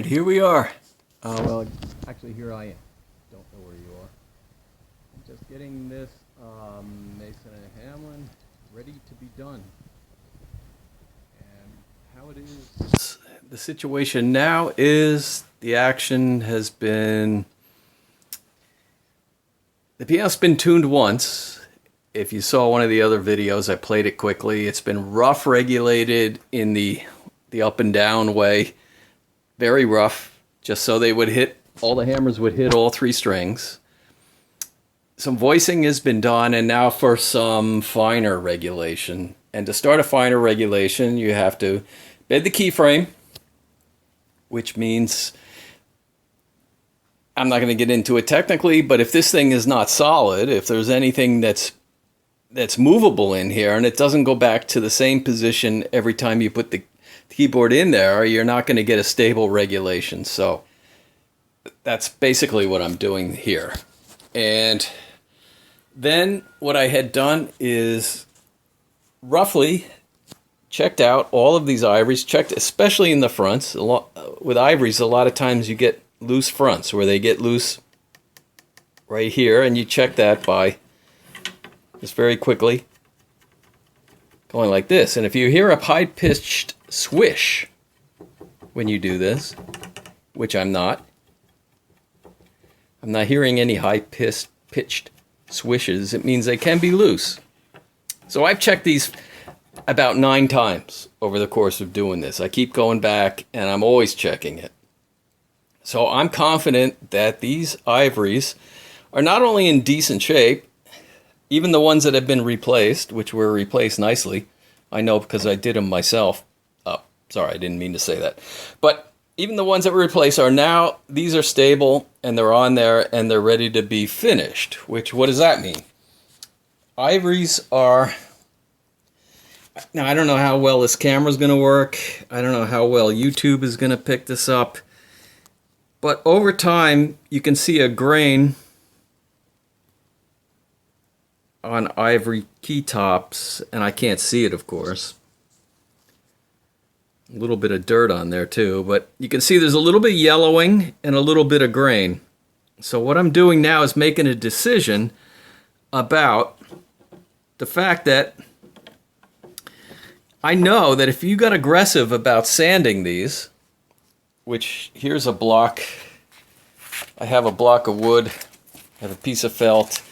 Alright, here we are. Well, actually here I am. Don't know where you are. I'm just getting this Mason and Hamlin ready to be done. And how it is, the situation now is the action has been, the piano's been tuned once. If you saw one of the other videos, I played it quickly. It's been rough regulated in the up and down way. Very rough, just so they would hit, all the hammers would hit all three strings. Some voicing has been done, and now for some finer regulation. And to start a finer regulation, you have to bed the keyframe, which means, I'm not going to get into it technically, but if this thing is not solid, if there's anything that's movable in here and it doesn't go back to the same position every time you put the keyboard in there, you're not going to get a stable regulation. So that's basically what I'm doing here. And then what I had done is roughly checked out all of these ivories, checked especially in the fronts. With ivories, a lot of times you get loose fronts where they get loose right here, and you check that by just very quickly going like this. And if you hear a high-pitched swish when you do this, which I'm not hearing any high-pitched swishes, it means they can be loose. So I've checked these about 9 times over the course of doing this. I keep going back and I'm always checking it. So I'm confident that these ivories are not only in decent shape, even the ones that have been replaced, which were replaced nicely. I know because I did them myself. Oh, sorry, I didn't mean to say that. But even the ones that were replaced are now, these are stable and they're on there and they're ready to be finished. Which, what does that mean? Ivories are, now I don't know how well this camera's going to work. I don't know how well YouTube is going to pick this up. But over time, you can see a grain on ivory keytops, and I can't see it, of course. A little bit of dirt on there too, but you can see there's a little bit yellowing and a little bit of grain. So what I'm doing now is making a decision about the fact that I know that if you got aggressive about sanding these, which here's a block, I have a block of wood, I have a piece of felt,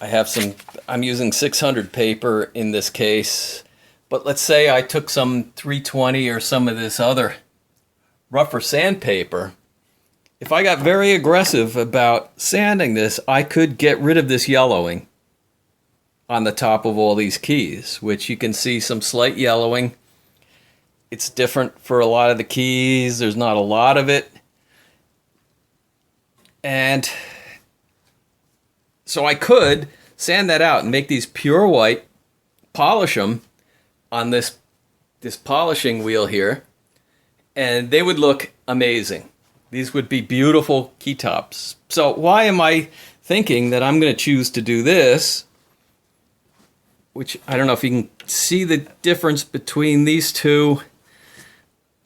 I have some, I'm using 600 paper in this case, but let's say I took some 320 or some of this other rougher sandpaper. If I got very aggressive about sanding this, I could get rid of this yellowing on the top of all these keys, which you can see some slight yellowing. It's different for a lot of the keys. There's not a lot of it. And so I could sand that out and make these pure white, polish them on this polishing wheel here, and they would look amazing. These would be beautiful keytops. So why am I thinking that I'm going to choose to do this? Which, I don't know if you can see the difference between these two.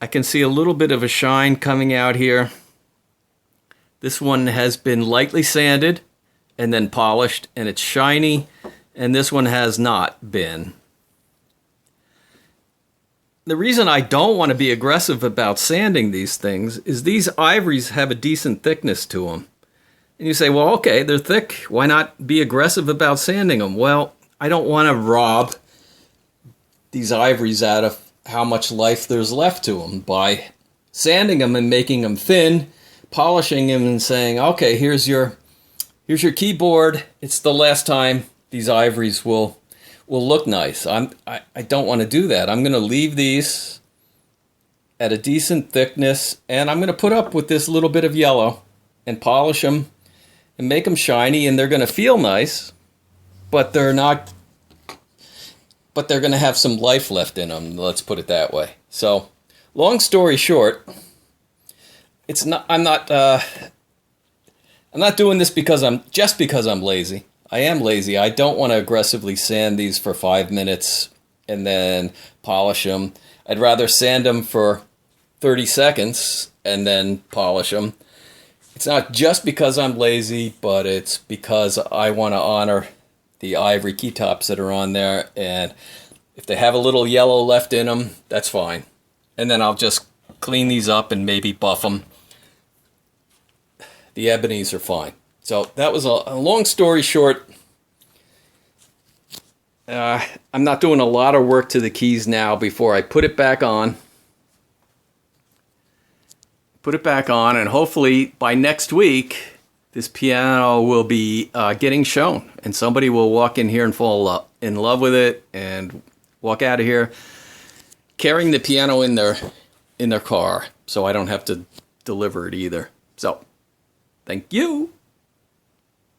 I can see a little bit of a shine coming out here. This one has been lightly sanded and then polished, and it's shiny, and this one has not been. The reason I don't want to be aggressive about sanding these things is these ivories have a decent thickness to them. And you say, well, okay, they're thick. Why not be aggressive about sanding them? Well, I don't want to rob these ivories out of how much life there's left to them by sanding them and making them thin, polishing them and saying, okay, here's your keyboard. It's the last time these ivories will look nice. I don't want to do that. I'm going to leave these at a decent thickness, and I'm going to put up with this little bit of yellow and polish them and make them shiny, and they're going to feel nice, but they're not, but they're going to have some life left in them, let's put it that way. So, long story short, it's not, I'm not doing this because I'm lazy. I am lazy. I don't want to aggressively sand these for 5 minutes and then polish them. I'd rather sand them for 30 seconds and then polish them. It's not just because I'm lazy, but it's because I want to honor the ivory keytops that are on there. And if they have a little yellow left in them, that's fine. And then I'll just clean these up and maybe buff them. The ebonies are fine. So that was a long story short. I'm not doing a lot of work to the keys now before I put it back on. And hopefully by next week this piano will be getting shown, and somebody will walk in here and fall in love with it and walk out of here carrying the piano in their car, so I don't have to deliver it either. So thank you.